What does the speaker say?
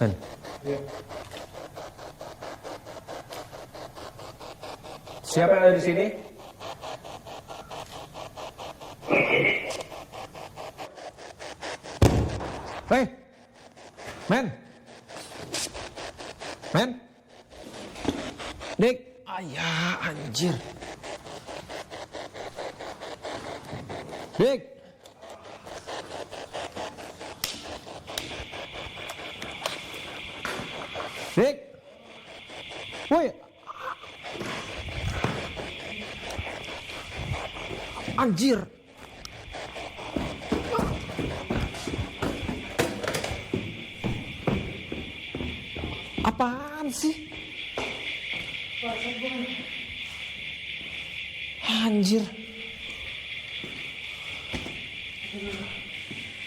Men. Siapa yang ada di sini? Hei, men, men, Dik, ayah anjir, Dik, Dik, woi, anjir. Apaan sih? Anjir.